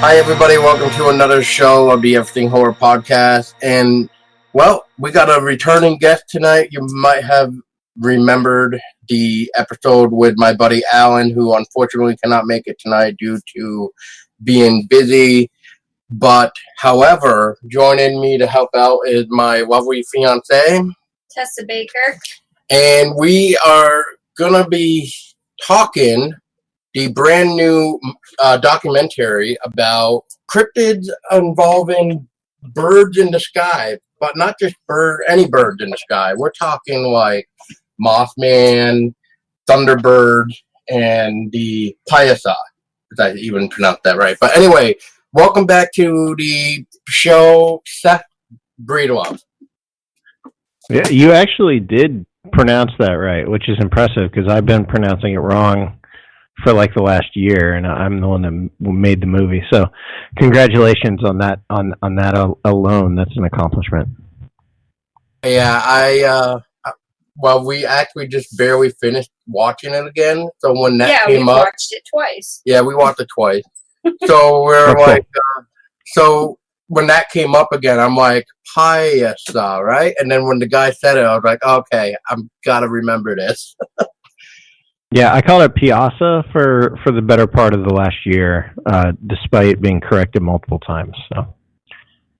Hi, everybody. Welcome to another show of the Everything Horror Podcast. And, well, we got a returning guest tonight. You might have remembered the episode with my buddy Alan, who unfortunately cannot make it tonight due to being busy. But, however, joining me to help out is my lovely fiance, Tessa Baker. And we are going to be talking the brand new documentary about cryptids involving birds in the sky, but not just any birds in the sky. We're talking like Mothman, Thunderbird, and the Piasa. If I even pronounced that right. But anyway, welcome back to the show, Seth Breedlove. Yeah, you actually did pronounce that right, which is impressive because I've been pronouncing it wrong for like the last year, and I'm the one that made the movie. So, congratulations on that. On that alone, that's an accomplishment. Yeah, well, we actually just barely finished watching it again. So when that came up, watched it twice. Yeah, we watched it twice. So we're like, so when that came up again, I'm like, Piasa, right? And then when the guy said it, I was like, okay, I've got to remember this. Yeah, I called it Piasa for the better part of the last year, despite being corrected multiple times. So,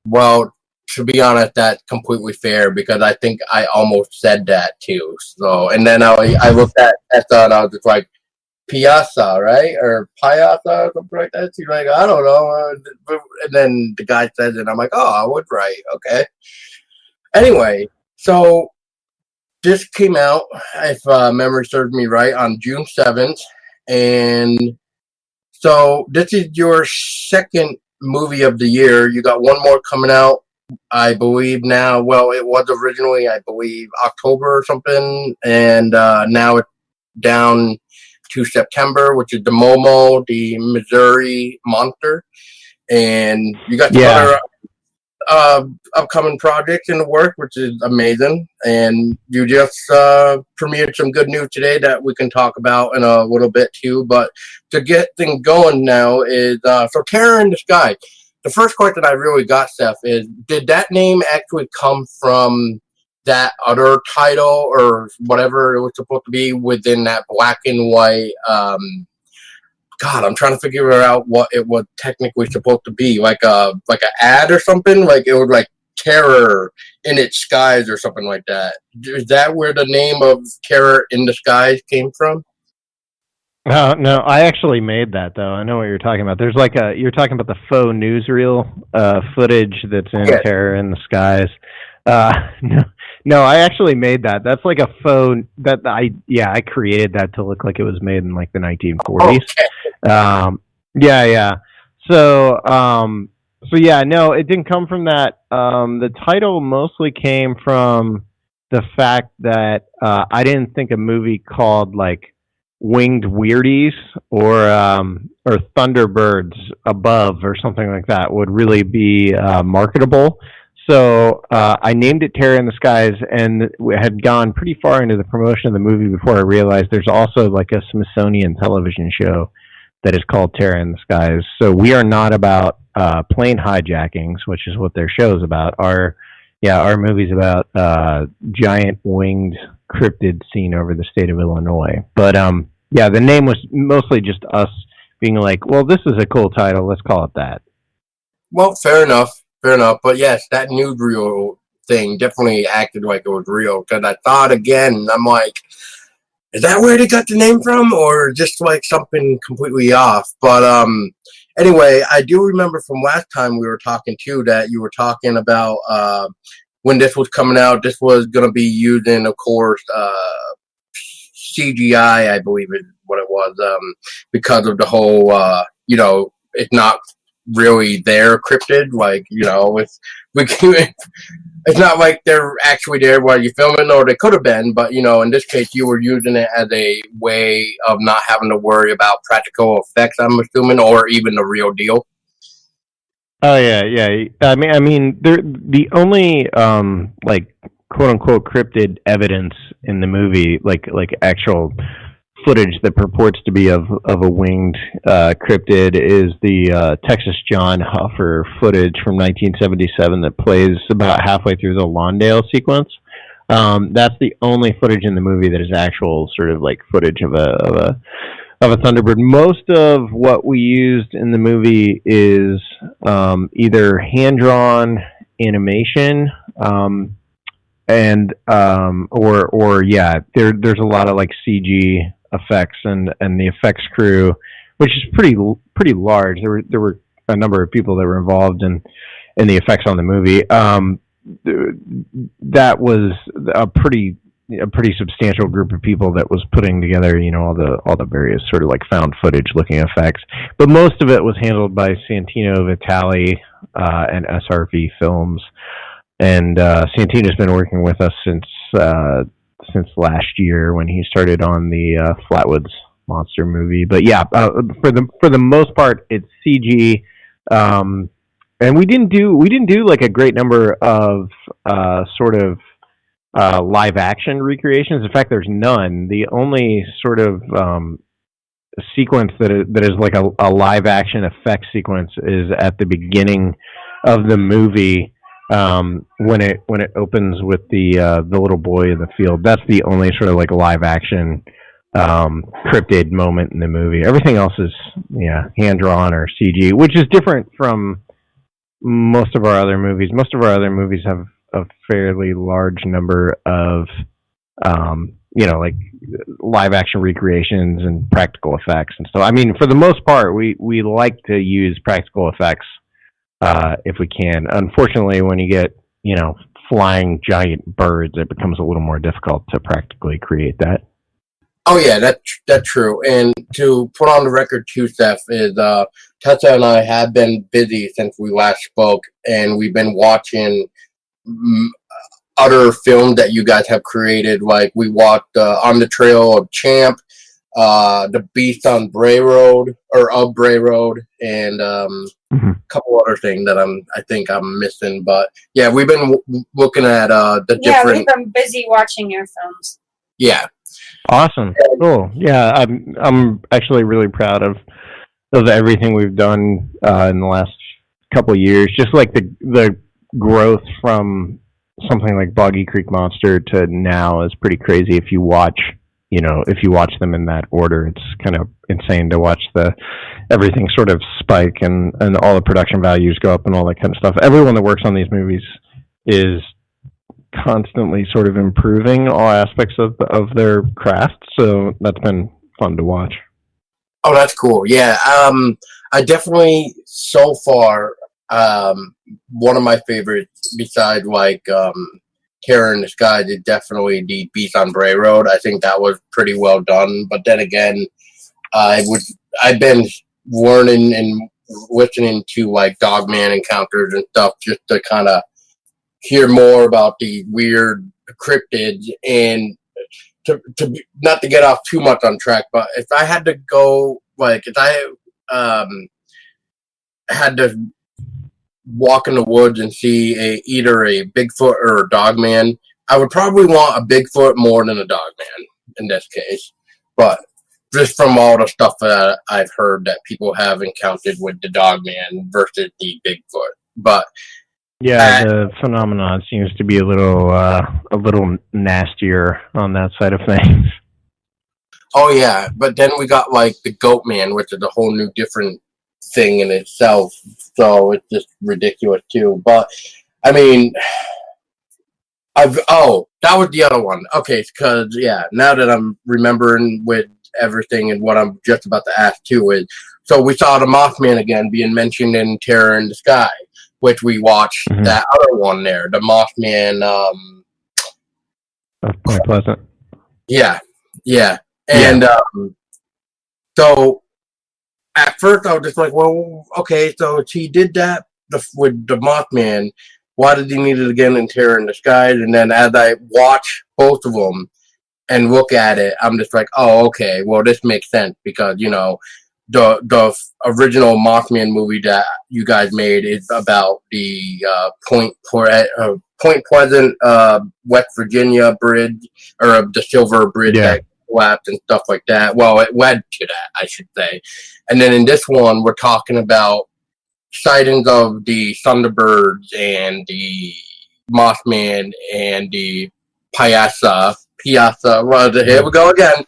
well, to be honest, that's completely fair because I think I almost said that too. So, and then I looked at Tessa and I was just like, Piasa, right? Or Piasa or something like that. She's like, I don't know. And then the guy says it, and I'm like, oh, I was right. Okay. Anyway, so this came out, if memory serves me right, on June 7th. And so this is your second movie of the year. You got one more coming out, I believe now. Well, it was originally, I believe, October or something. And now it's down to September, which is the Momo, the Missouri Monster. And you got some other upcoming projects in the work, which is amazing. And you just premiered some good news today that we can talk about in a little bit too. But to get things going now is so Terror in the Sky. The first question I really got, Seth, is did that name actually come from that other title or whatever it was supposed to be within that black and white? God, I'm trying to figure out what it was technically supposed to be, like a ad or something. Like it was like Terror in Its Skies or something like that. Is that where the name of Terror in the Skies came from? No, I actually made that though. I know what you're talking about. There's like you're talking about the faux newsreel footage that's in Terror in the Skies. No, I actually made that. That's like a phone that I created that to look like it was made in like the 1940s. Okay. Yeah. So yeah, no, it didn't come from that. The title mostly came from the fact that I didn't think a movie called like Winged Weirdies or Thunderbirds Above or something like that would really be marketable. So I named it Terror in the Skies, and we had gone pretty far into the promotion of the movie before I realized there's also like a Smithsonian television show that is called Terror in the Skies. So we are not about plane hijackings, which is what their show is about. Our movie's about giant winged cryptid seen over the state of Illinois. But the name was mostly just us being like, well, this is a cool title, let's call it that. Well, fair enough. But yes, that newsreel thing definitely acted like it was real. Because I thought again, I'm like, is that where they got the name from? Or just like something completely off? But anyway, I do remember from last time we were talking too that you were talking about when this was coming out, this was going to be using, of course, CGI, I believe is what it was, because of the whole, it's not really their cryptid, like, it's not like they're actually there while you're filming, or they could have been, but in this case you were using it as a way of not having to worry about practical effects, I'm assuming, or even the real deal. Oh yeah. I mean, the only like quote unquote cryptid evidence in the movie, like actual footage that purports to be of a winged cryptid is the Texas John Huffer footage from 1977 that plays about halfway through the Lawndale sequence. That's the only footage in the movie that is actual sort of like footage of a Thunderbird. Most of what we used in the movie is either hand-drawn animation, and or yeah, there's a lot of like CG effects, and the effects crew, which is pretty large. There were a number of people that were involved in the effects on the movie. That was a pretty substantial group of people that was putting together, all the various sort of like found footage looking effects. But most of it was handled by Santino Vitali and SRV Films. And Santino's been working with us since last year when he started on the Flatwoods monster movie. But yeah, for the most part, it's CG. And we didn't do like a great number of sort of live action recreations. In fact, there's none. The only sort of sequence that is like a live action effect sequence is at the beginning of the movie, when it opens with the little boy in the field. That's the only sort of like live action cryptid moment in the movie. Everything else is hand drawn or CG, which is different from most of our other movies. Most of our other movies have a fairly large number of like live action recreations and practical effects and stuff. I mean, for the most part, we like to use practical effects if we can. Unfortunately, when you get flying giant birds, it becomes a little more difficult to practically create that. Oh yeah, that's true. And to put on the record too, Seth, is Tessa and I have been busy since we last spoke, and we've been watching other films that you guys have created. Like we watched On the Trail of Champ, The Beast on Bray Road, or of Bray Road, and a couple other things that I think I'm missing. But yeah, we've been looking at the different. Yeah, we've been busy watching your films. Yeah. Awesome. Cool. Yeah, I'm actually really proud of everything we've done in the last couple of years. Just like the growth from something like Boggy Creek Monster to now is pretty crazy. If you watch them in that order, it's kind of insane to watch everything sort of spike and all the production values go up and all that kind of stuff. Everyone that works on these movies is constantly sort of improving all aspects of their craft, so that's been fun to watch. Oh, that's cool. Yeah, I definitely, so far, one of my favorites besides like Terror in the Skies is definitely the Beast on Bray Road. I think that was pretty well done. But then again, I've been learning and listening to like Dogman encounters and stuff just to kind of hear more about the weird cryptids, and to not to get off too much on track, but if I had to go, like if I had to walk in the woods and see either a Bigfoot or a Dogman, I would probably want a Bigfoot more than a Dogman in this case. But just from all the stuff that I've heard that people have encountered with the Dogman versus the Bigfoot, but yeah, the phenomenon seems to be a little nastier on that side of things. Oh yeah, but then we got like the Goat Man, which is a whole new different thing in itself. So it's just ridiculous too. But I mean, that was the other one. Okay, because yeah, now that I'm remembering with everything and what I'm just about to ask too is, so we saw the Mothman again being mentioned in Terror in the Sky, which we watched that other one there, the Mothman. Point Pleasant. Yeah. And so at first I was just like, well, okay, so if he did that with the Mothman, why did he need it again in Terror in the Skies? And then as I watch both of them and look at it, I'm just like, oh, okay, well, this makes sense because, the original Mothman movie that you guys made is about the Point Pleasant, West Virginia bridge, or the Silver Bridge that collapsed and stuff like that. Well, it led to that, I should say. And then in this one, we're talking about sightings of the Thunderbirds and the Mothman and the Piasa. Well, here we go again.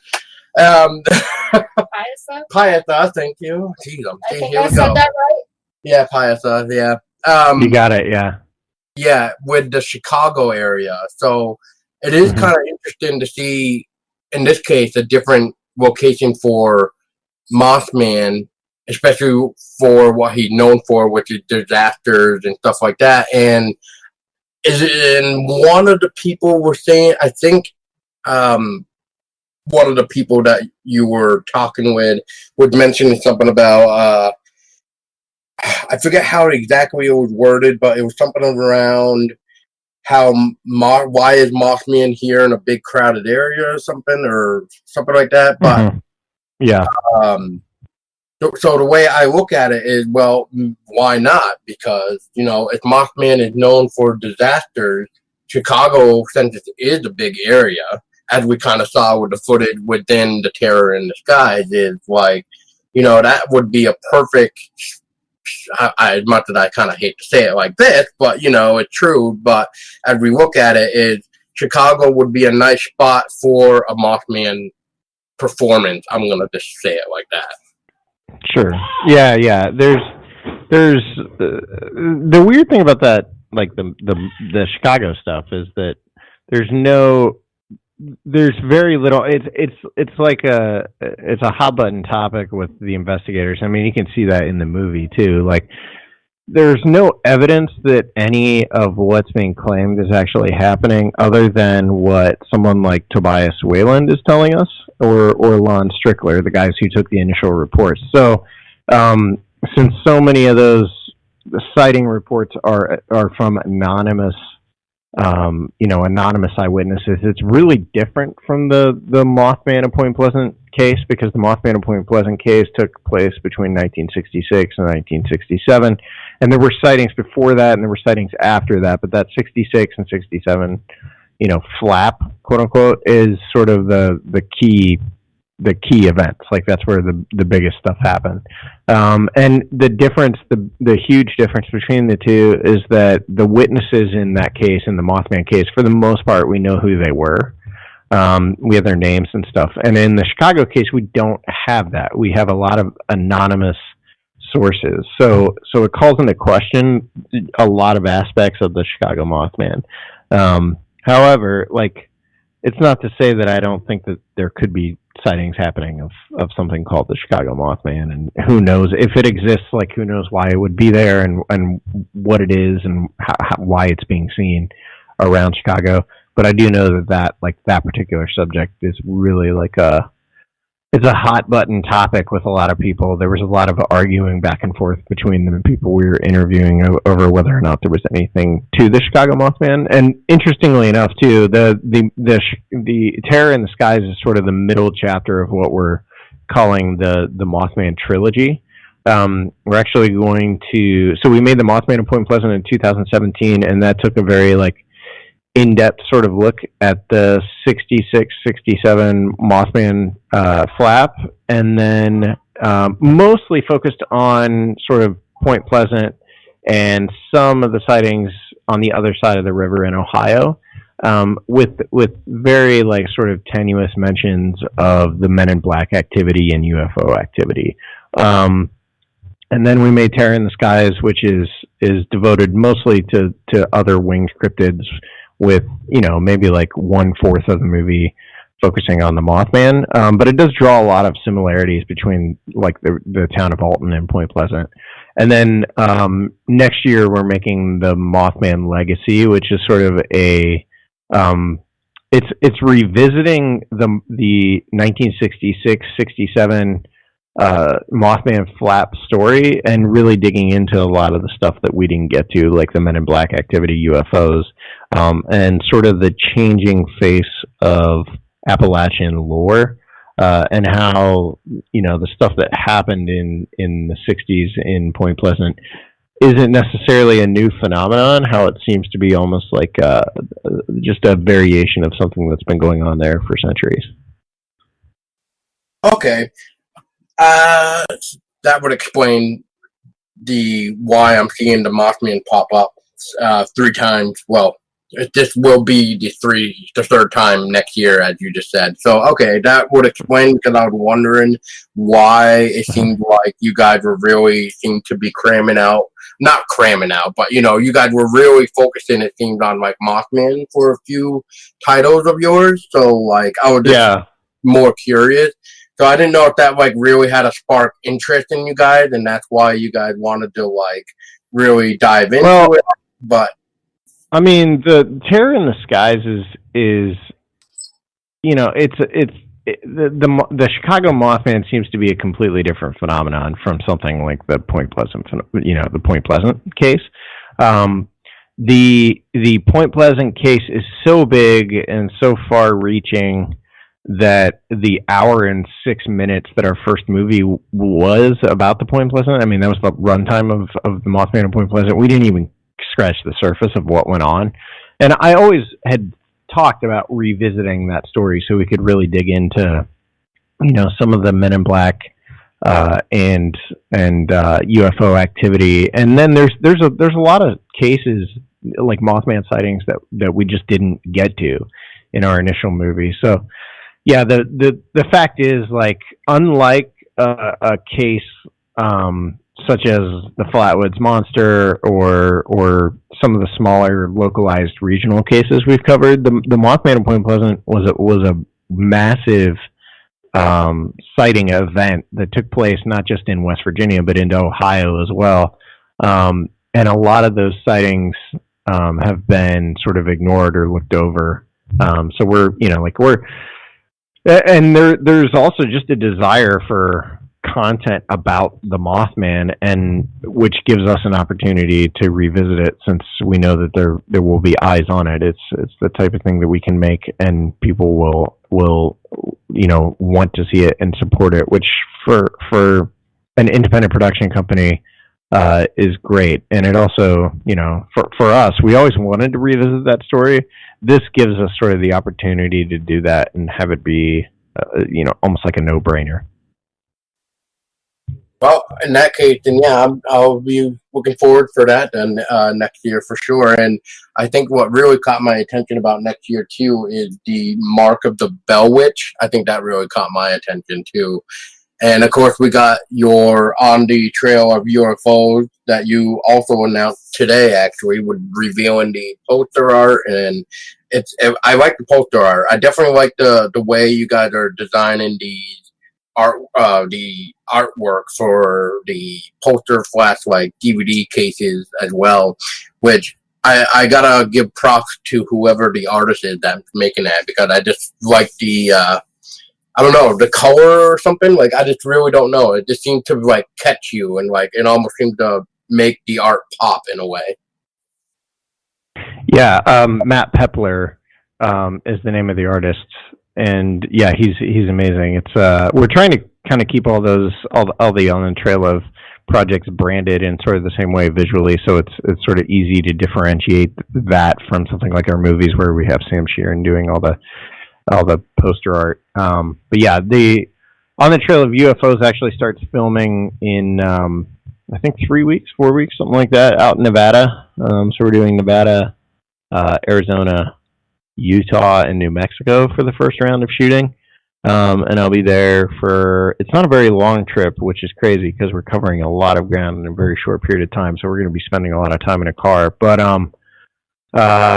Piasa, thank you. Jeez, I think I said that right. Yeah, Piasa, yeah. You got it, yeah. Yeah, with the Chicago area. So it is kind of interesting to see, in this case, a different location for Mothman, especially for what he's known for, which is disasters and stuff like that. And one of the people were saying, I think, one of the people that you were talking with was mentioning something about, I forget how exactly it was worded, but it was something around how why is Mothman here in a big crowded area or something like that. But yeah. So the way I look at it is, well, why not? Because, if Mothman is known for disasters, Chicago, since it is a big area, as we kind of saw with the footage within the Terror in the Skies, is like, that would be a perfect, as much as I kind of hate to say it like this, but, it's true. But as we look at it, Chicago would be a nice spot for a Mothman performance. I'm going to just say it like that. Sure. Yeah. There's the weird thing about that, like the Chicago stuff, is that there's very little. It's like it's a hot button topic with the investigators. I mean, you can see that in the movie too. Like, there's no evidence that any of what's being claimed is actually happening, other than what someone like Tobias Wayland is telling us, or Lon Strickler, the guys who took the initial reports. So, since so many of those sighting reports are from anonymous eyewitnesses, it's really different from the Mothman in Point Pleasant case, because the Mothman in Point Pleasant case took place between 1966 and 1967, and there were sightings before that and there were sightings after that, but that 66 and 67 flap, quote unquote, is sort of the key events. Like, that's where the biggest stuff happened. And the huge difference between the two is that the witnesses in that case, in the Mothman case, for the most part, we know who they were. We have their names and stuff. And in the Chicago case, we don't have that. We have a lot of anonymous sources. So it calls into question a lot of aspects of the Chicago Mothman. However, like, it's not to say that I don't think that there could be sightings happening of something called the Chicago Mothman, and who knows if it exists. Like, who knows why it would be there, and what it is, and why it's being seen around Chicago. But I do know that particular subject is really it's a hot button topic with a lot of people. There was a lot of arguing back and forth between the people we were interviewing over whether or not there was anything to the Chicago Mothman. And interestingly enough, too, the Terror in the Skies is sort of the middle chapter of what we're calling the Mothman trilogy. We're actually going to, so we made the Mothman in Point Pleasant in 2017, and that took a very in-depth sort of look at the 66, 67 Mothman flap, and then mostly focused on sort of Point Pleasant and some of the sightings on the other side of the river in Ohio, with very sort of tenuous mentions of the Men in Black activity and UFO activity. And then we made Terror in the Skies, which is devoted mostly to other winged cryptids, with maybe 1/4 of the movie focusing on the Mothman, but it does draw a lot of similarities between the town of Alton and Point Pleasant. And then next year we're making the Mothman Legacy, which is sort of it's revisiting the 1966-67 Mothman flap story, and really digging into a lot of the stuff that we didn't get to, like the Men in Black activity, UFOs, and sort of the changing face of Appalachian lore, and how the stuff that happened in the 60s in Point Pleasant isn't necessarily a new phenomenon, how it seems to be almost like, just a variation of something that's been going on there for centuries. Okay. That would explain the why I'm seeing the Mothman pop up 3 times. Well, this will be the third time next year, as you just said. So, okay, that would explain, because I was wondering why it seemed like you guys were really seemed to be not cramming out, but you guys were really focusing, it seemed, on like Mothman for a few titles of yours. So, like, I was just more curious. So I didn't know if that like really had a spark interest in you guys, and that's why you guys wanted to like really dive into it. But I mean, the Terror in the Skies is the Chicago Mothman seems to be a completely different phenomenon from something like the Point Pleasant, the Point Pleasant case. The Point Pleasant case is so big and so far-reaching that the hour and 6 minutes that our first movie was about the Point Pleasant, I mean, that was the runtime of the Mothman in Point Pleasant. We didn't even scratch the surface of what went on. And I always had talked about revisiting that story so we could really dig into, some of the Men in Black and UFO activity. And then there's a lot of cases like Mothman sightings that we just didn't get to in our initial movie. So yeah, the fact is, like, unlike a case such as the Flatwoods Monster or some of the smaller localized regional cases we've covered, the Mothman in Point Pleasant was a massive sighting event that took place not just in West Virginia but into Ohio as well, and a lot of those sightings have been sort of ignored or looked over. So and there's also just a desire for content about the Mothman, and which gives us an opportunity to revisit it, since we know that there will be eyes on it. It's the type of thing that we can make, and people will want to see it and support it, which for an independent production company is great. And it also, for us, we always wanted to revisit that story. This gives us sort of the opportunity to do that and have it be, almost like a no-brainer. Well, in that case, then yeah, I'll be looking forward for that then next year for sure. And I think what really caught my attention about next year too is the Mark of the Bell Witch. I think that really caught my attention too. And of course, we got your On the Trail of UFOs that you also announced today, actually, with revealing the poster art. And I like the poster art. I definitely like the way you guys are designing the artwork for the poster / like DVD cases as well, which I gotta give props to whoever the artist is that's making that, because I just like the I don't know, the color or something. Like, I just really don't know. It just seems to like catch you, and like it almost seems to make the art pop in a way. Yeah, Matt Pepler is the name of the artist, and yeah, he's amazing. It's we're trying to kind of keep all the On the Trail of projects branded in sort of the same way visually, so it's sort of easy to differentiate that from something like our movies where we have Sam Sheeran doing all the poster art. But yeah, the On the Trail of UFOs actually starts filming in I think 4 weeks, something like that, out in Nevada. So we're doing Nevada, Arizona, Utah, and New Mexico for the first round of shooting. And I'll be there it's not a very long trip, which is crazy because we're covering a lot of ground in a very short period of time. So we're going to be spending a lot of time in a car, but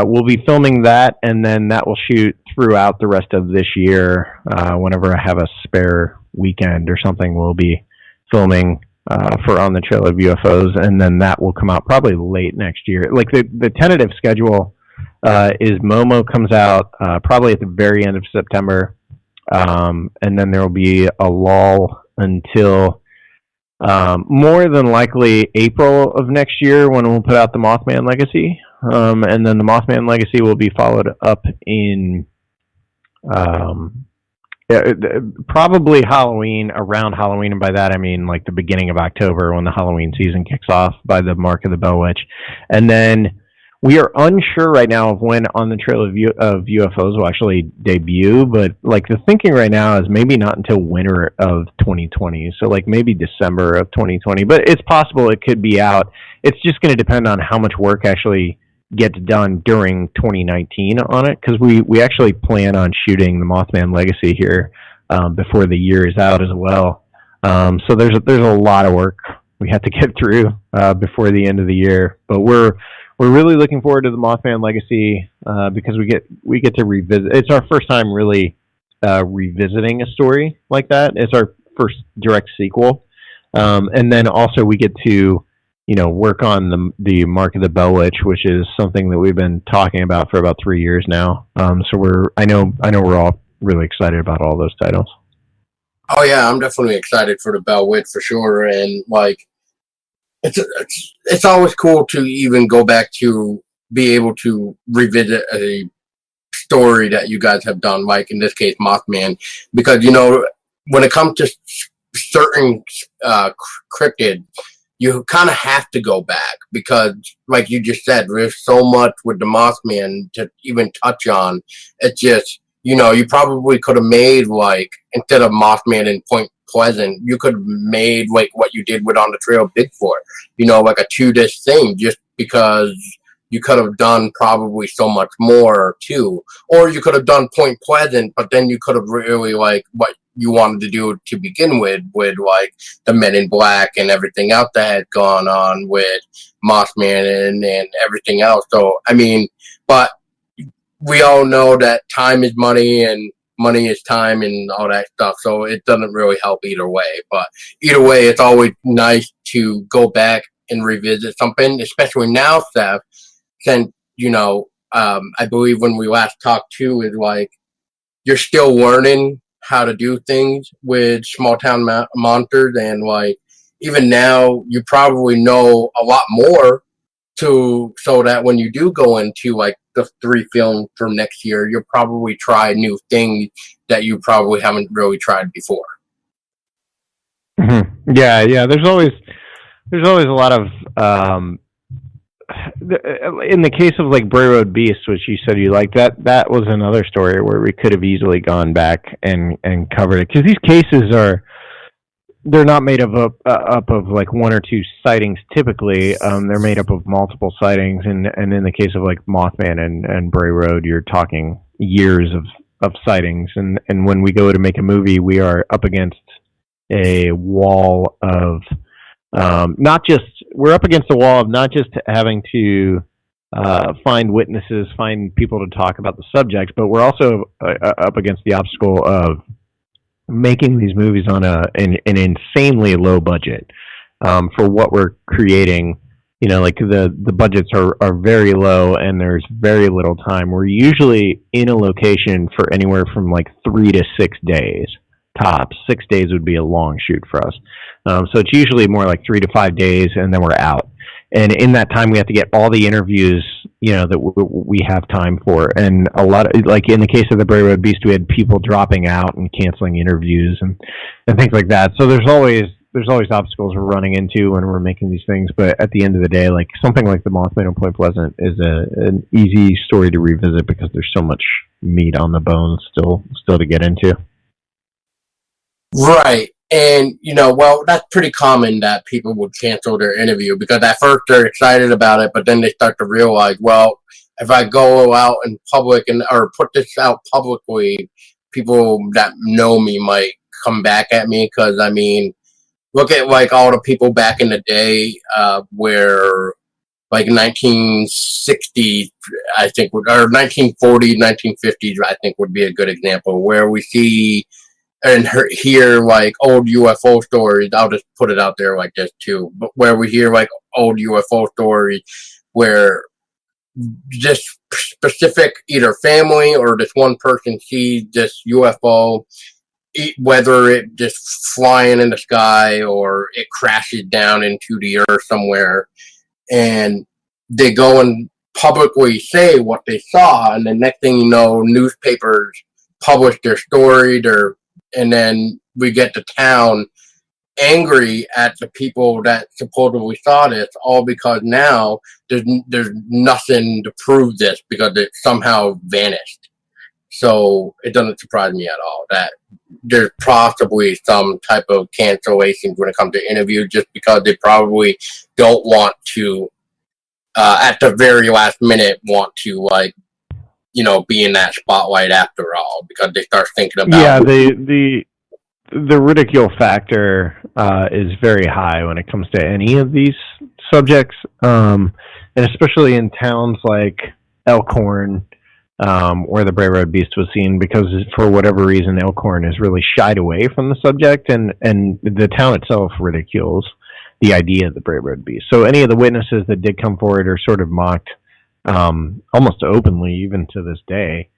we'll be filming that, and then that will shoot throughout the rest of this year. Whenever I have a spare weekend or something, we'll be filming for On the Trail of UFOs, and then that will come out probably late next year. Like the tentative schedule is Momo comes out probably at the very end of September, and then there will be a lull until more than likely April of next year, when we'll put out the Mothman Legacy. And then the Mothman Legacy will be followed up in probably around Halloween, and by that I mean like the beginning of October, when the Halloween season kicks off, by the Mark of the Bell Witch. And then We are unsure right now of when On the Trail of UFOs will actually debut, but like the thinking right now is maybe not until winter of 2020. So like maybe December of 2020, but it's possible it could be out. It's just going to depend on how much work actually gets done during 2019 on it, because we actually plan on shooting the Mothman Legacy here before the year is out as well. So there's a lot of work we have to get through before the end of the year, but we're really looking forward to the Mothman Legacy because we get to revisit. It's our first time really revisiting a story like that. It's our first direct sequel, and then also we get to work on the Mark of the Bell Witch, which is something that we've been talking about for about 3 years now. So I know we're all really excited about all those titles. Oh yeah, I'm definitely excited for the Bell Witch for sure, and like it's always cool to even go back to be able to revisit a story that you guys have done, like in this case Mothman, because when it comes to certain cryptids, you kind of have to go back because, like you just said, there's so much with the Mothman to even touch on. It's just, you probably could have made, like, instead of Mothman in Point Pleasant, you could have made, like, what you did with On the Trail of Bigfoot, like a 2-disc thing, just because you could have done probably so much more, too. Or you could have done Point Pleasant, but then you could have really, like, what you wanted to do to begin with, like, the Men in Black and everything else that had gone on with Mothman and everything else. So, I mean, but we all know that time is money and money is time and all that stuff, so it doesn't really help either way. But either way, it's always nice to go back and revisit something, especially now, Seth, since, I believe when we last talked too, is like, you're still learning how to do things with small town monsters, and like, even now, you probably know a lot more so that when you do go into like the 3 films from next year, you'll probably try new things that you probably haven't really tried before. Mm-hmm. Yeah. There's always a lot of in the case of like Bray Road Beast, which you said you liked, that was another story where we could have easily gone back and covered it, because these cases they're not made up of like 1 or 2 sightings typically. They're made up of multiple sightings, and in the case of like Mothman and Bray Road, you're talking years of sightings, and when we go to make a movie, we are up against a wall of not just having to find witnesses, find people to talk about the subject, but we're also up against the obstacle of making these movies on an insanely low budget for what we're creating. Like the budgets are very low and there's very little time. We're usually in a location for anywhere from like 3 to 6 days tops. 6 days would be a long shoot for us. So it's usually more like 3 to 5 days, and then we're out. And in that time, we have to get all the interviews, that we have time for. And a lot of, like in the case of the Bray Road Beast, we had people dropping out and canceling interviews and things like that. So there's always obstacles we're running into when we're making these things. But at the end of the day, like something like the Mothman in Point Pleasant is an easy story to revisit because there's so much meat on the bones still to get into. Right. And, well, that's pretty common that people would cancel their interview because at first they're excited about it, but then they start to realize, well, if I go out in public or put this out publicly, people that know me might come back at me because, I mean, look at like all the people back in the day where like 1960s, I think, or 1940s, 1950s, I think would be a good example where we see and hear like old UFO stories. I'll just put it out there like this too, but where we hear like old UFO stories where this specific either family or this one person sees this UFO, whether it just flying in the sky or it crashes down into the earth somewhere, and they go and publicly say what they saw, and the next thing you know, newspapers publish their story, and then we get to town angry at the people that supposedly saw this, all because now there's nothing to prove this because it somehow vanished. So it doesn't surprise me at all that there's possibly some type of cancellations when it comes to interviews, just because they probably don't want to, at the very last minute, want to, like, you know, be in that spotlight after all, because they start thinking about... Yeah, the ridicule factor is very high when it comes to any of these subjects, and especially in towns like Elkhorn, where the Bray Road Beast was seen, because for whatever reason Elkhorn is really shied away from the subject, and the town itself ridicules the idea of the Bray Road Beast. So any of the witnesses that did come forward are sort of mocked almost openly, even to this day,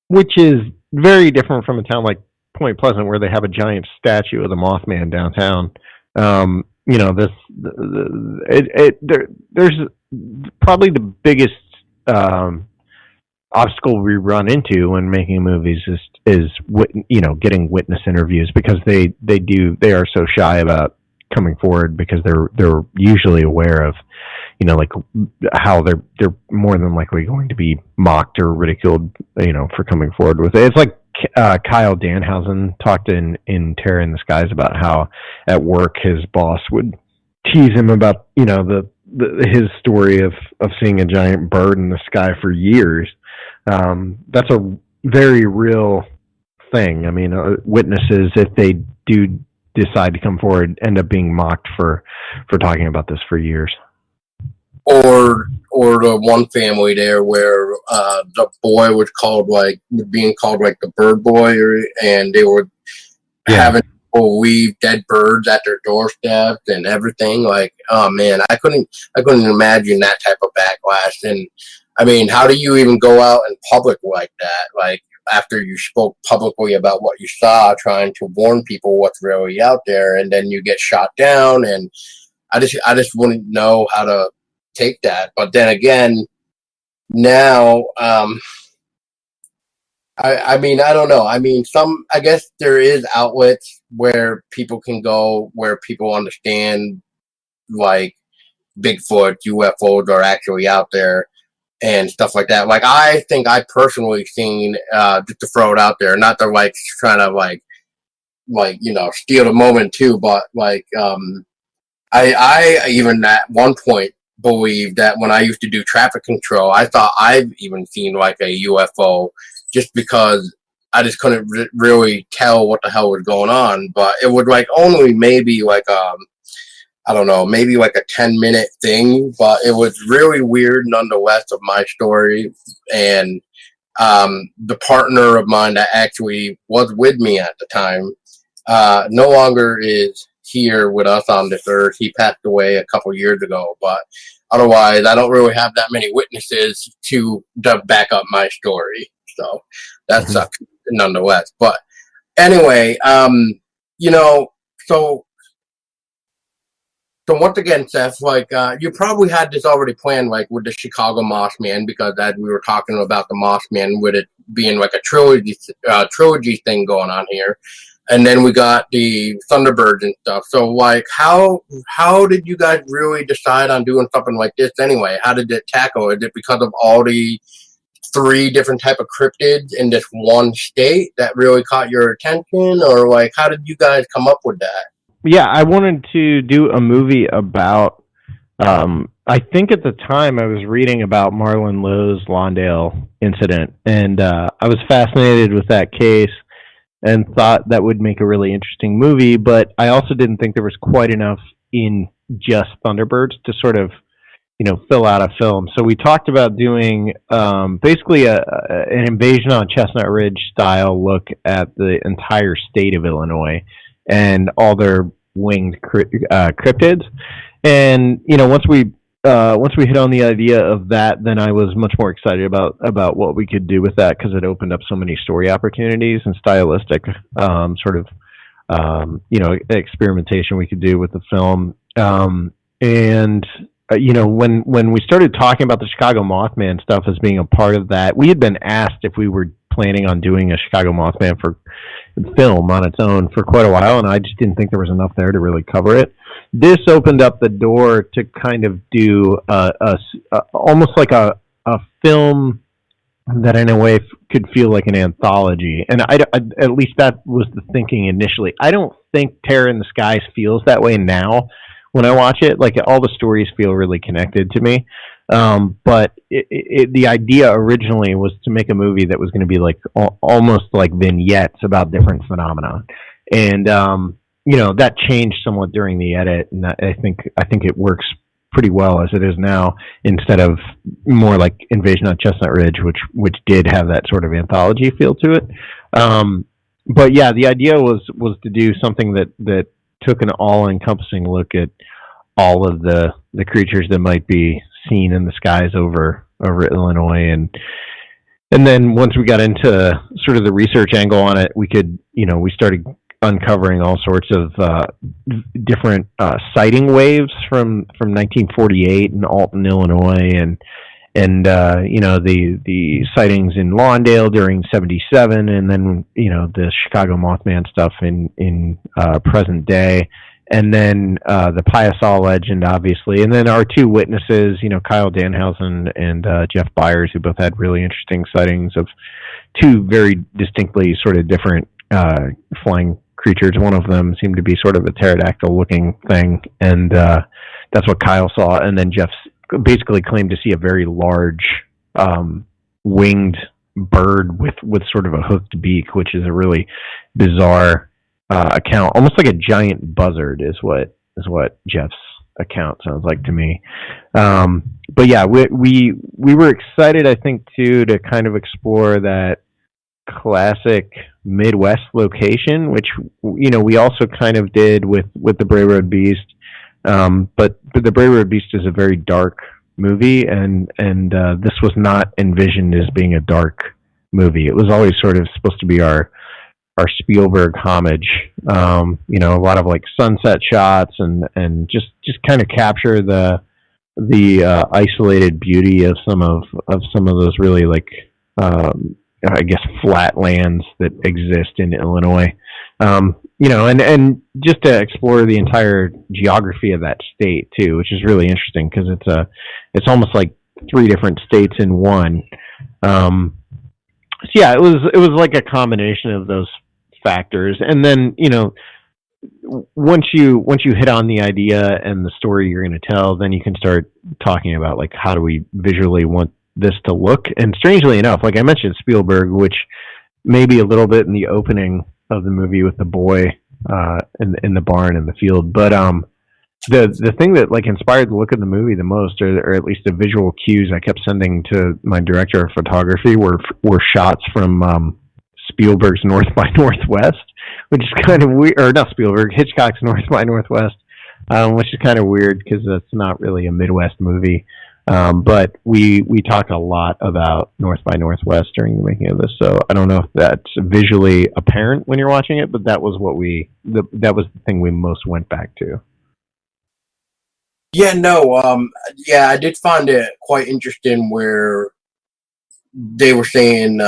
which is very different from a town like Point Pleasant, where they have a giant statue of the Mothman downtown. You know, there's probably the biggest obstacle we run into when making movies is you know, getting witness interviews, because they are so shy about coming forward, because they're usually aware of, you know, like how they're more than likely going to be mocked or ridiculed, you know, for coming forward with it. It's like Kyle Danhausen talked in Terror in the Skies about how at work his boss would tease him about, you know, his story of seeing a giant bird in the sky for years. That's a very real thing. I mean, witnesses, if they do decide to come forward, end up being mocked for talking about this for years. Or the one family there where the boy was being called like the bird boy, and they were having people leave dead birds at their doorsteps and everything. Like, oh man, I couldn't imagine that type of backlash. And I mean, how do you even go out in public like that? Like, after you spoke publicly about what you saw, trying to warn people what's really out there, and then you get shot down. And I just wouldn't know how to take that. But then again, now, I mean, I don't know. I mean, I guess there is outlets where people can go, where people understand, like, Bigfoot, UFOs are actually out there and stuff like that. Like, I think I personally seen, just to throw it out there, not to, like, trying to, like, you know, steal the moment too, but, like, I even at one point believe that when I used to do traffic control, I thought I've even seen like a UFO, just because I just couldn't really tell what the hell was going on. But it was like only maybe like I don't know, maybe like a 10-minute thing, but it was really weird nonetheless of my story. And the partner of mine that actually was with me at the time no longer is here with us on this earth. He passed away a couple years ago, but otherwise I don't really have that many witnesses to back up my story, so that sucks nonetheless. But anyway, you know, so once again, Seth, like, you probably had this already planned, like, with the Chicago Mothman, because as we were talking about the Mothman, with it being like a trilogy thing going on here. And then we got the Thunderbirds and stuff. So, like, how did you guys really decide on doing something like this anyway? How did it tackle? Is it because of all the 3 different type of cryptids in this one state that really caught your attention? Or, like, how did you guys come up with that? Yeah, I wanted to do a movie about, I think at the time I was reading about Marlon Lowe's Lawndale incident, and I was fascinated with that case and thought that would make a really interesting movie, but I also didn't think there was quite enough in just Thunderbirds to sort of, you know, fill out a film. So we talked about doing basically an Invasion on Chestnut Ridge style look at the entire state of Illinois and all their winged cryptids. And, you know, once we hit on the idea of that, then I was much more excited about what we could do with that, because it opened up so many story opportunities and stylistic you know, experimentation we could do with the film. And you know, when we started talking about the Chicago Mothman stuff as being a part of that, we had been asked if we were planning on doing a Chicago Mothman for film on its own for quite a while, and I just didn't think there was enough there to really cover it. This opened up the door to kind of do almost like a film that in a way could feel like an anthology. And I, at least that was the thinking initially. I don't think Terror in the Skies feels that way now when I watch it. Like, all the stories feel really connected to me. But the idea originally was to make a movie that was going to be like almost like vignettes about different phenomena. And, that changed somewhat during the edit. And I think it works pretty well as it is now, instead of more like Invasion on Chestnut Ridge, which did have that sort of anthology feel to it. But yeah, the idea was to do something that took an all-encompassing look at all of the creatures that might be seen in the skies over Illinois, and then once we got into sort of the research angle on it, we started uncovering all sorts of different sighting waves from 1948 in Alton, Illinois, and the sightings in Lawndale during '77, and then the Chicago Mothman stuff in present day, and then the Piasa legend, obviously, and then our two witnesses, Kyle Danhausen and Jeff Byers, who both had really interesting sightings of two very distinctly sort of different flying creatures. One of them seemed to be sort of a pterodactyl-looking thing, and that's what Kyle saw. And then Jeff basically claimed to see a very large winged bird with sort of a hooked beak, which is a really bizarre account, almost like a giant buzzard is what Jeff's account sounds like to me. But yeah, we were excited, I think, too, to kind of explore that classic Midwest location, which we also kind of did with the Bray Road Beast. But the Bray Road Beast is a very dark movie, and this was not envisioned as being a dark movie. It was always sort of supposed to be our Spielberg homage. A lot of like sunset shots and just kind of capture the isolated beauty of some of those really like I guess flat lands that exist in Illinois. And just to explore the entire geography of that state too, which is really interesting because it's almost like three different states in one. So yeah, it was like a combination of those factors, and then once you hit on the idea and the story you're going to tell, then you can start talking about like how do we visually want this to look. And strangely enough, like I mentioned Spielberg, which maybe a little bit in the opening of the movie with the boy in the barn in the field, but the thing that like inspired the look of the movie the most, or at least the visual cues I kept sending to my director of photography, were shots from Spielberg's North by Northwest, which is kind of weird, or not Spielberg, Hitchcock's North by Northwest, which is kind of weird because it's not really a Midwest movie. But we talked a lot about North by Northwest during the making of this, so I don't know if that's visually apparent when you're watching it, but that was that was the thing we most went back to. Yeah, no, I did find it quite interesting where they were saying,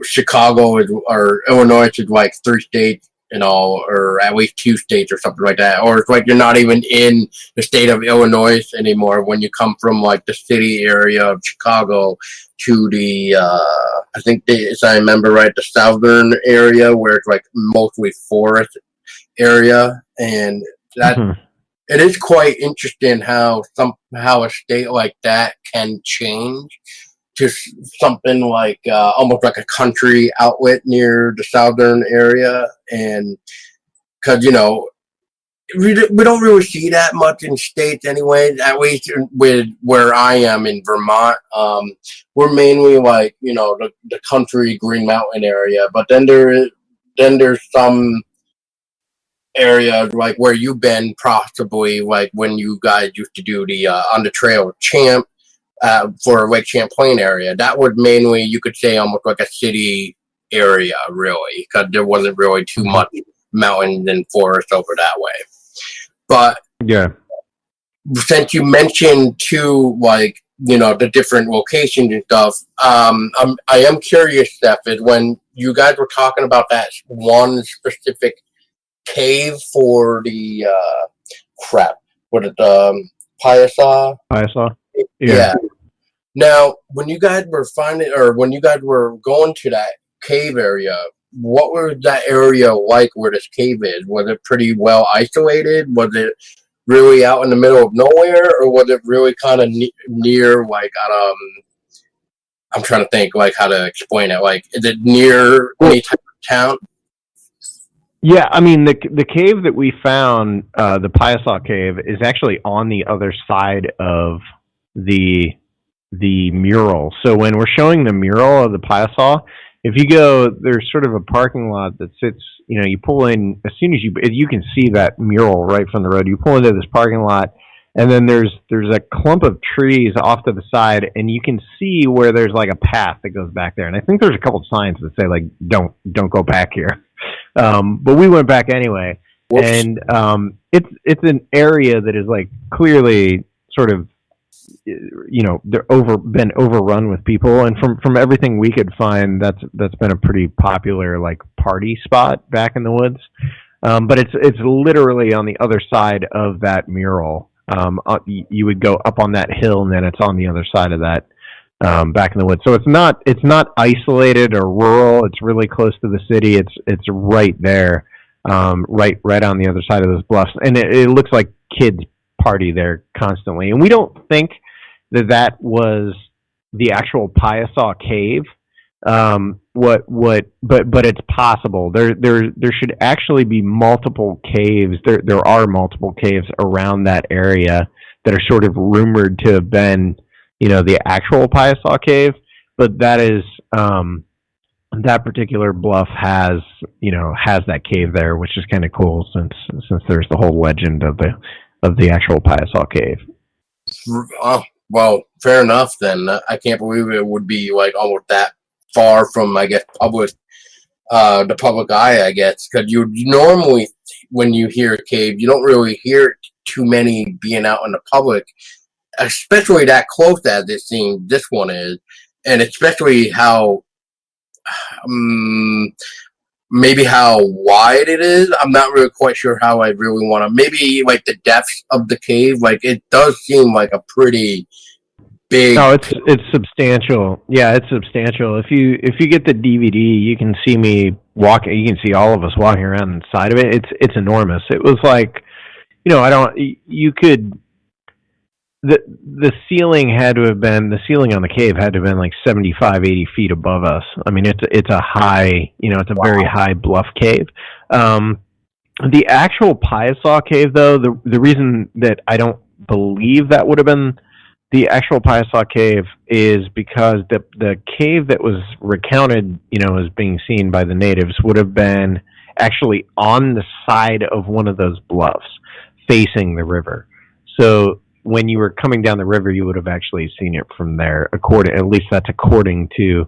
Chicago or Illinois is like 3 states and all, or at least 2 states or something like that. Or it's like you're not even in the state of Illinois anymore when you come from like the city area of Chicago to the, I think as I remember right, the southern area where it's like mostly forest area. And that it is quite interesting how a state like that can change to something like almost like a country outlet near the southern area. And because we don't really see that much in states anyway, at least with where I am in Vermont. We're mainly like the country Green Mountain area, but then there's some areas like where you've been, possibly like when you guys used to do the on the trail of Champ for Lake Champlain area. That was mainly, you could say, almost like a city area, really, because there wasn't really too much mountains and forest over that way. But yeah, since you mentioned too, like the different locations and stuff. I am curious, Steph, is when you guys were talking about that one specific cave for the Piasa? Piasa? Yeah. Now, when you guys were when you guys were going to that cave area, what was that area like where this cave is? Was it pretty well isolated? Was it really out in the middle of nowhere, or was it really kind of near, like, I'm trying to think, like, how to explain it. Like, is it near any type of town? Yeah, I mean, the cave that we found, the Piasa cave, is actually on the other side of the mural. So when we're showing the mural of the Piasa, if you go, there's sort of a parking lot that sits, you pull in, as soon as you can see that mural right from the road. You pull into this parking lot, and then there's a clump of trees off to the side, and you can see where there's like a path that goes back there. And I think there's a couple of signs that say, like, don't go back here. But we went back anyway. Whoops. And it's an area that is, like, clearly sort of, they're been overrun with people, and from everything we could find, that's been a pretty popular, like, party spot back in the woods. But it's literally on the other side of that mural. You would go up on that hill, and then it's on the other side of that, back in the woods. So it's not isolated or rural. It's really close to the city. It's right there, right on the other side of those bluffs, and it looks like kids party there constantly. And we don't think that was the actual Piasa cave. But it's possible. There should actually be multiple caves. There are multiple caves around that area that are sort of rumored to have been, the actual Piasa cave. But that is, that particular bluff has that cave there, which is kind of cool since there's the whole legend of the actual Piasa cave. Oh, well, fair enough then. I can't believe it would be, like, almost that far from, I guess, the public eye, I guess, because you normally, when you hear a cave, you don't really hear too many being out in the public, especially that close as it seems this one is, and especially how maybe how wide it is. I'm not really quite sure how I really want to. Maybe, like, the depths of the cave. Like, it does seem like a pretty big. No, it's substantial. Yeah, it's substantial. If you get the DVD, you can see me walking. You can see all of us walking around inside of it. It's enormous. It was like, you could. The ceiling the ceiling on the cave had to have been like 75, 80 feet above us. I mean, it's a high, it's a very high bluff cave. The actual Piasa cave, though, the reason that I don't believe that would have been the actual Piasa cave is because the cave that was recounted, as being seen by the natives would have been actually on the side of one of those bluffs facing the river. So when you were coming down the river, you would have actually seen it from there. At least that's according to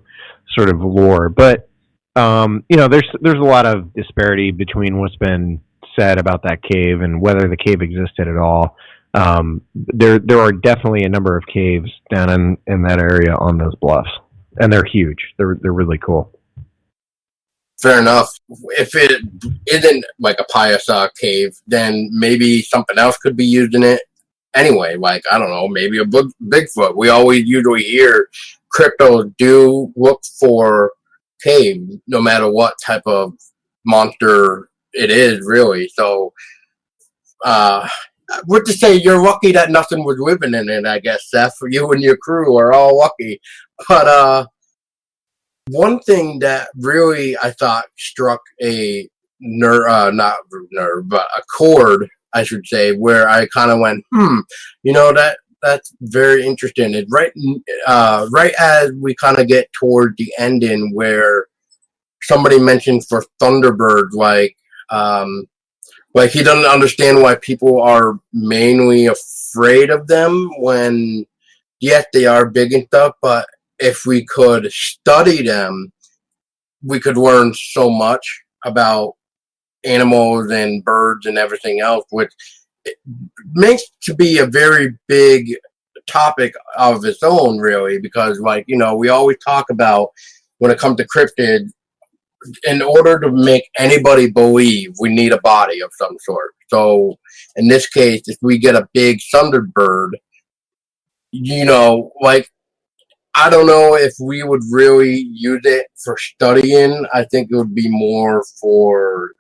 sort of lore. But there's a lot of disparity between what's been said about that cave and whether the cave existed at all. There are definitely a number of caves down in that area on those bluffs, and they're huge. They're really cool. Fair enough. If it isn't like a Piasa cave, then maybe something else could be used in it. Anyway, like, I don't know, maybe a Bigfoot. We always usually hear cryptos do look for caves, no matter what type of monster it is, really. So, what to say, you're lucky that nothing was living in it, I guess, Seth. You and your crew are all lucky. But one thing that really, I thought, struck a not nerve, but a chord, I should say, where I kind of went, that's very interesting. It's right as we kind of get toward the ending, where somebody mentioned for Thunderbird, like he doesn't understand why people are mainly afraid of them when, yes, they are big and stuff, but if we could study them, we could learn so much about animals and birds and everything else, which makes to be a very big topic of its own, really, because, like, you know, we always talk about when it comes to cryptid, in order to make anybody believe, we need a body of some sort. So in this case, if we get a big Thunderbird, you know, like, I don't know if we would really use it for studying. I think it would be more for,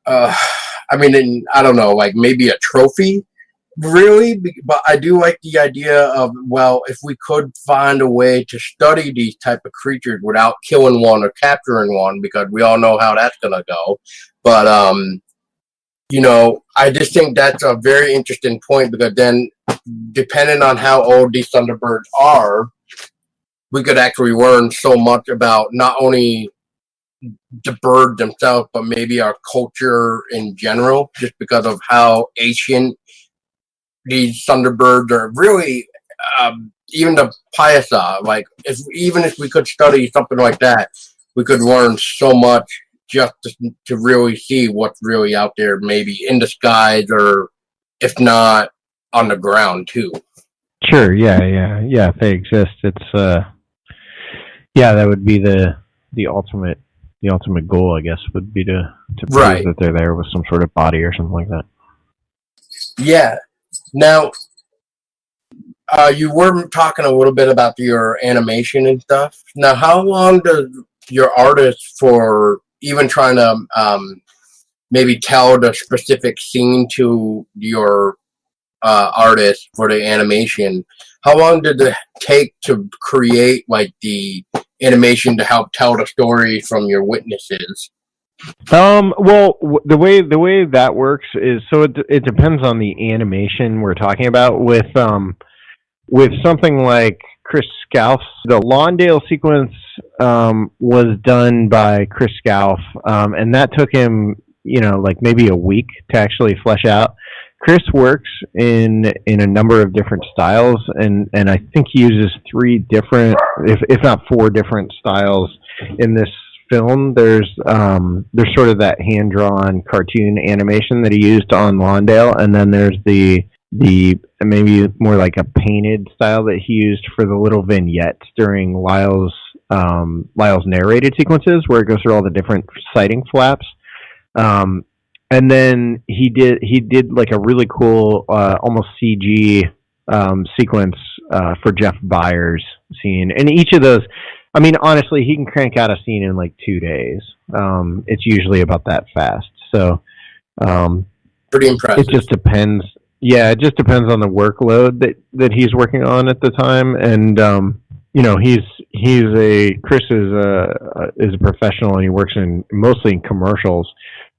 I mean, I don't know, like maybe a trophy, really. But I do like the idea of, well, if we could find a way to study these type of creatures without killing one or capturing one, because we all know how that's gonna go. But you know, I just think that's a very interesting point, because then, depending on how old these Thunderbirds are, we could actually learn so much about not only the bird themselves, but maybe our culture in general, just because of how ancient these Thunderbirds are. Really, even the Piasa, like, even if we could study something like that, we could learn so much just to really see what's really out there, maybe in the skies, or if not, on the ground too. Sure, yeah. If they exist, it's that would be the ultimate goal, I guess, would be to prove that they're there with some sort of body or something like that. Yeah. Now, you were talking a little bit about your animation and stuff. Now, how long does your artist, for even trying to maybe tell the specific scene to your artist for the animation, how long did it take to create, like, the animation to help tell the story from your witnesses? Well, the way that works is, so it depends on the animation we're talking about. With something like Chris Scalf's, the Lawndale sequence was done by Chris Scalf, and that took him, you know, like maybe a week to actually flesh out. Chris works in a number of different styles, and I think he uses 3 different, if not 4 different styles in this film. There's sort of that hand-drawn cartoon animation that he used on Lawndale, and then there's the maybe more like a painted style that he used for the little vignettes during Lyle's narrated sequences, where it goes through all the different sighting flaps. And then he did like a really cool, almost CG sequence for Jeff Byers' scene. And each of those, I mean, honestly, he can crank out a scene in like 2 days. It's usually about that fast. So, pretty impressive. It just depends. Yeah, it just depends on the workload that he's working on at the time. And you know, Chris is a professional, and he works mostly in commercials.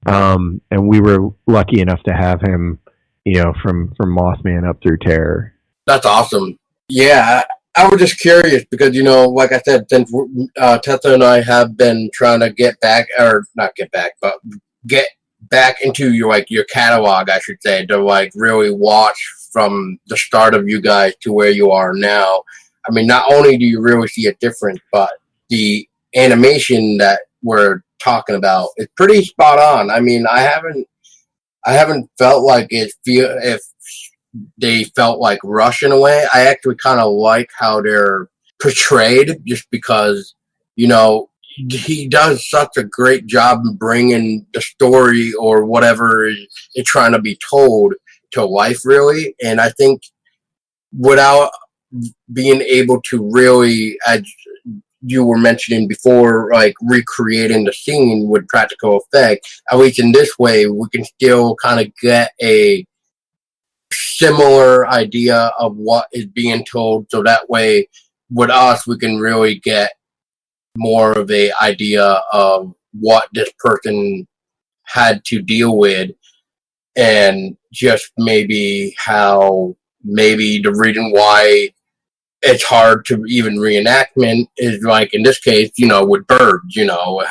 And we were lucky enough to have him, you know, from Mothman up through Terror. That's awesome. Yeah, I was just curious because, you know, like I said, since Tessa and I have been trying to get back into your catalog, I should say, to like really watch from the start of you guys to where you are now. I mean, not only do you really see a difference, but the animation that we're talking about is pretty spot on. I mean, I haven't felt like if they felt like rushing away. I actually kind of like how they're portrayed, just because, you know, he does such a great job in bringing the story or whatever is trying to be told to life, really. And I think without being able to really, as you were mentioning before, like recreating the scene with practical effect, at least in this way, we can still kind of get a similar idea of what is being told. So that way, with us, we can really get more of a idea of what this person had to deal with, and just maybe how maybe the reason why it's hard to even reenactment is, like in this case, you know, with birds, you know,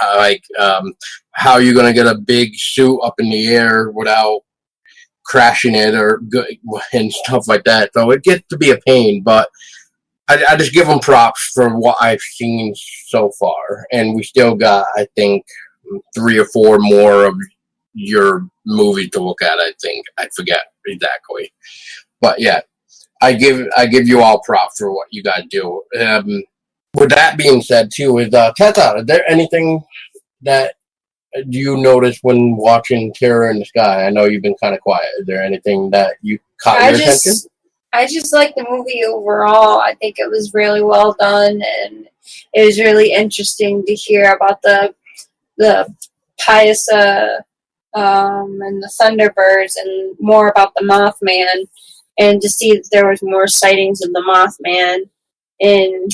how you're going to get a big suit up in the air without crashing it and stuff like that. So it gets to be a pain, but I just give them props for what I've seen so far. And we still got, I think, 3 or 4 more of your movies to look at, I think. I forget exactly. But yeah. I give you all props for what you guys do. With that being said, too, Tessa, is there anything that you notice when watching Terror in the Sky? I know you've been kind of quiet. Is there anything that you caught your attention? I just like the movie overall. I think it was really well done, and it was really interesting to hear about the Piasa and the Thunderbirds, and more about the Mothman, and to see that there was more sightings of the Mothman in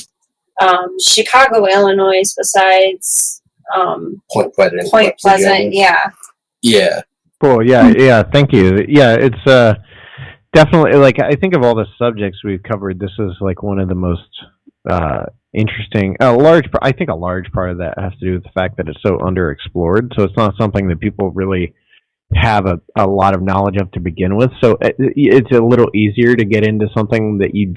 Chicago, Illinois, besides Point Pleasant. Point Pleasant, yeah. Yeah. Cool. Yeah. Thank you. Yeah, it's definitely, like, I think of all the subjects we've covered, this is like one of the most interesting. I think a large part of that has to do with the fact that it's so underexplored. So it's not something that people really have a lot of knowledge of to begin with. So it's a little easier to get into something that you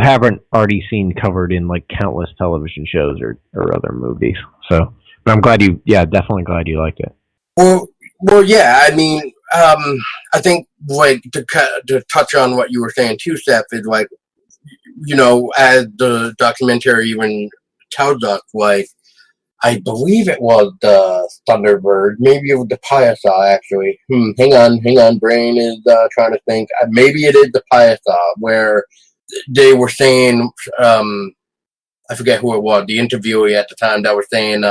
haven't already seen covered in like countless television shows or other movies. So, but I'm glad definitely glad you liked it. Well, yeah. I mean, I think like to touch on what you were saying too, Seth, is like, you know, as the documentary even tells us, like, I believe it was the Thunderbird, maybe it was the Piasa, actually. Hang on, brain is trying to think. Maybe it is the Piasa, where they were saying, I forget who it was, the interviewee at the time that was saying,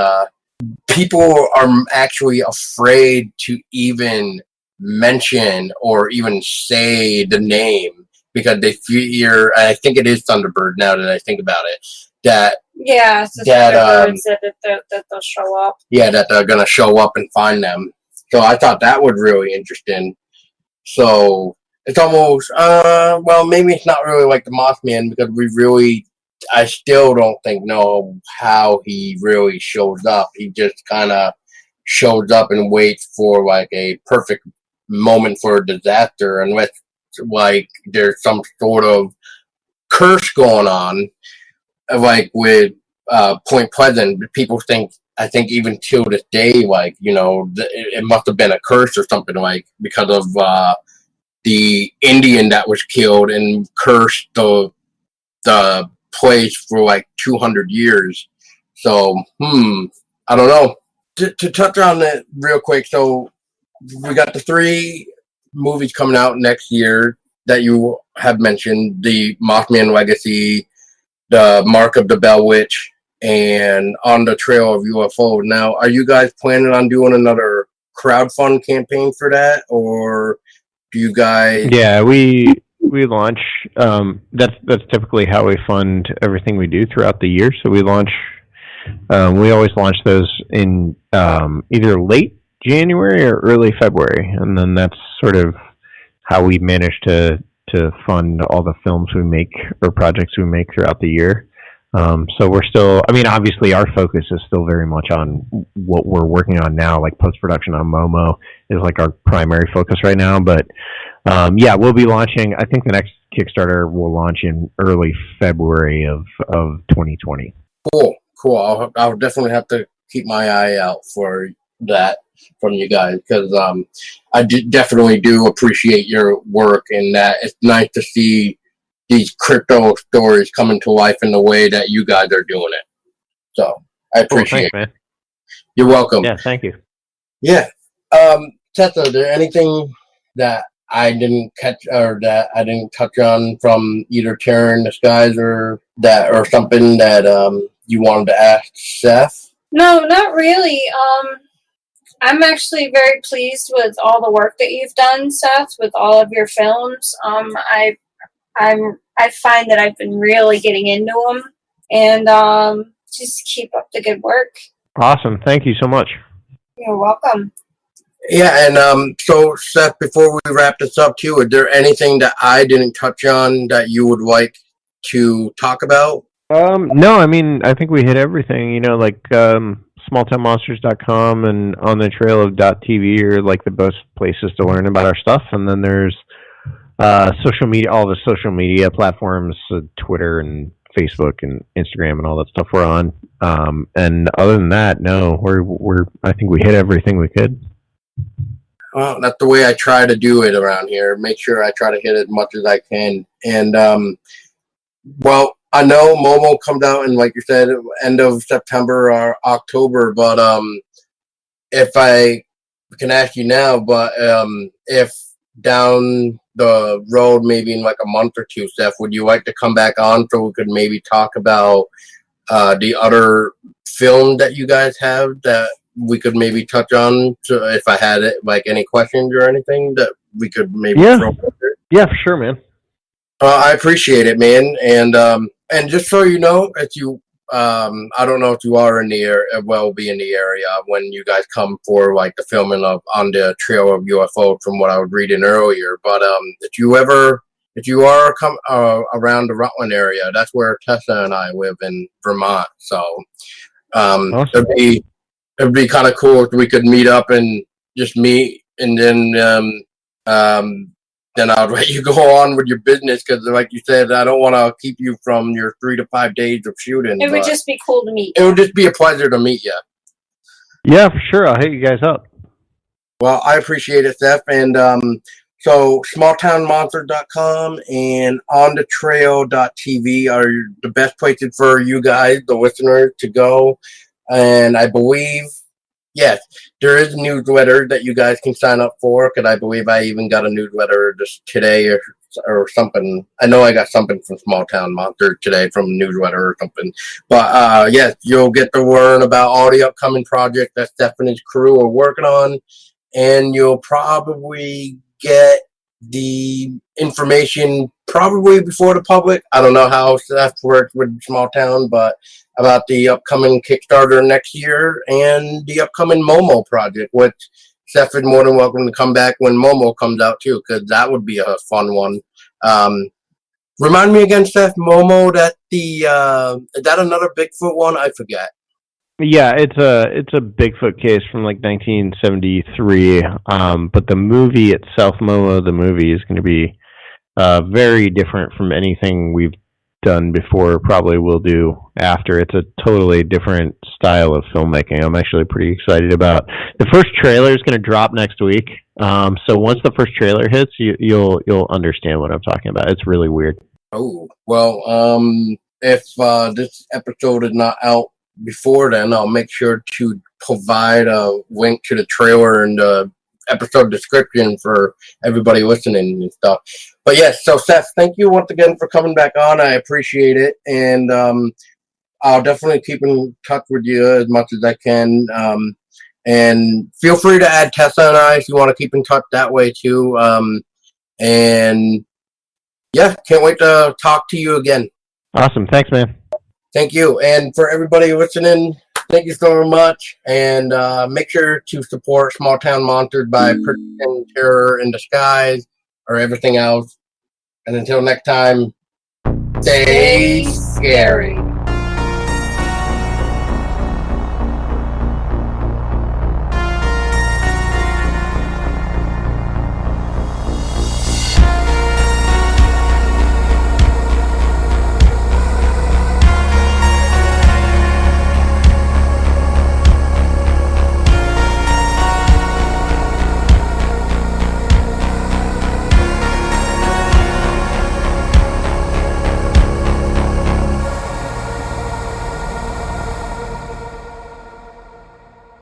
people are actually afraid to even mention or even say the name because they fear, I think it is Thunderbird now that I think about it, that Thunderbird said that they'll show up. Yeah, that they're going to show up and find them. So I thought that was really interesting. So it's almost, well, maybe it's not really like the Mothman because I still don't know how he really shows up. He just kind of shows up and waits for like a perfect moment for a disaster, unless like there's some sort of curse going on, like with Point Pleasant. People I think even till this day, like, you know, it must have been a curse or something, like, because of the Indian that was killed and cursed the place for like 200 years. So, I don't know. To touch on it real quick, so we got the 3 movies coming out next year that you have mentioned: the Mothman Legacy, the Mark of the Bell Witch, and On the Trail of UFO. Now, are you guys planning on doing another crowdfund campaign for that, or do you guys? Yeah, we launch. That's typically how we fund everything we do throughout the year. So we launch. We always launch those in either late January or early February, and then that's sort of how we manage to fund all the films we make or projects we make throughout the year. So we're still, I mean, obviously our focus is still very much on what we're working on now, like post-production on Momo is like our primary focus right now. But yeah, we'll be launching, I think the next Kickstarter will launch in early February of 2020. Cool. I'll definitely have to keep my eye out for that from you guys, because I definitely do appreciate your work, and that it's nice to see these crypto stories coming to life in the way that you guys are doing it. So I appreciate it. Man. You're welcome. Yeah, thank you. Yeah. Tessa, is there anything that I didn't catch or that I didn't touch on from either Terror in the Skies or something that you wanted to ask Seth? No, not really. I'm actually very pleased with all the work that you've done, Seth, with all of your films. I find that I've been really getting into them, and just keep up the good work. Awesome. Thank you so much. You're welcome. Yeah, and so Seth, before we wrap this up too, is there anything that I didn't touch on that you would like to talk about? No, I mean, I think we hit everything, you know, like smalltownmonsters.com and on the trail of .tv are like the best places to learn about our stuff. And then there's social media, all the social media platforms, Twitter and Facebook and Instagram and all that stuff we're on. And other than that, no, we're I think we hit everything we could. Well, that's the way I try to do it around here. Make sure I try to hit as much as I can. And, well, I know Momo comes out in, like you said, end of September or October, but if I can ask you now, but if down the road, maybe in like a month or two, Seth, would you like to come back on so we could maybe talk about the other film that you guys have that we could maybe touch on? So if I had it, like any questions or anything that we could maybe throw in there. Yeah, for sure, man. I appreciate it, man. And just so you know, if you, I don't know if you are in the area, will be in the area when you guys come for like the filming of on the trail of UFO, from what I was reading earlier. But if you are around the Rutland area, that's where Tessa and I live in Vermont. So Awesome. it'd be kind of cool if we could meet up and just meet, and then I'll let you go on with your business, because, like you said, I don't want to keep you from your 3 to 5 days of shooting. It would just be cool to meet. It would just be a pleasure to meet you. Yeah, for sure. I'll hit you guys up. Well, I appreciate it, Seth. And so smalltownmonster.com and onthetrail.tv are the best places for you guys, the listeners, to go. And I believe, yes, there is a newsletter that you guys can sign up for, because I believe I even got a newsletter just today or something. I know I got something from Small Town Monster today from a newsletter or something. But yes, you'll get to learn about all the upcoming projects that Steph and his crew are working on, and you'll probably get the information probably before the public. I don't know how Steph works with Small Town, but about the upcoming Kickstarter next year and the upcoming Momo project, which Seth is more than welcome to come back when Momo comes out too, because that would be a fun one. Remind me again, Seth, Momo, that is that another Bigfoot one? I forget. Yeah, it's a Bigfoot case from like 1973. But the movie itself, Momo, the movie, is going to be very different from anything we've done before, probably will do after. It's a totally different style of filmmaking. I'm actually pretty excited about. The first trailer is going to drop next week. So once the first trailer hits, you'll understand what I'm talking about. It's really weird. Oh, well, if this episode is not out before then, I'll make sure to provide a link to the trailer and the episode description for everybody listening and stuff. But yes, so Seth, thank you once again for coming back on. I appreciate it, and I'll definitely keep in touch with you as much as I can. And feel free to add Tessa and I if you want to keep in touch that way too. And yeah, can't wait to talk to you again. Awesome, thanks, man. Thank you, and for everybody listening, thank you so much, and make sure to support Small Town Monsters by purchasing Terror in Disguise or everything else. And until next time, stay scary.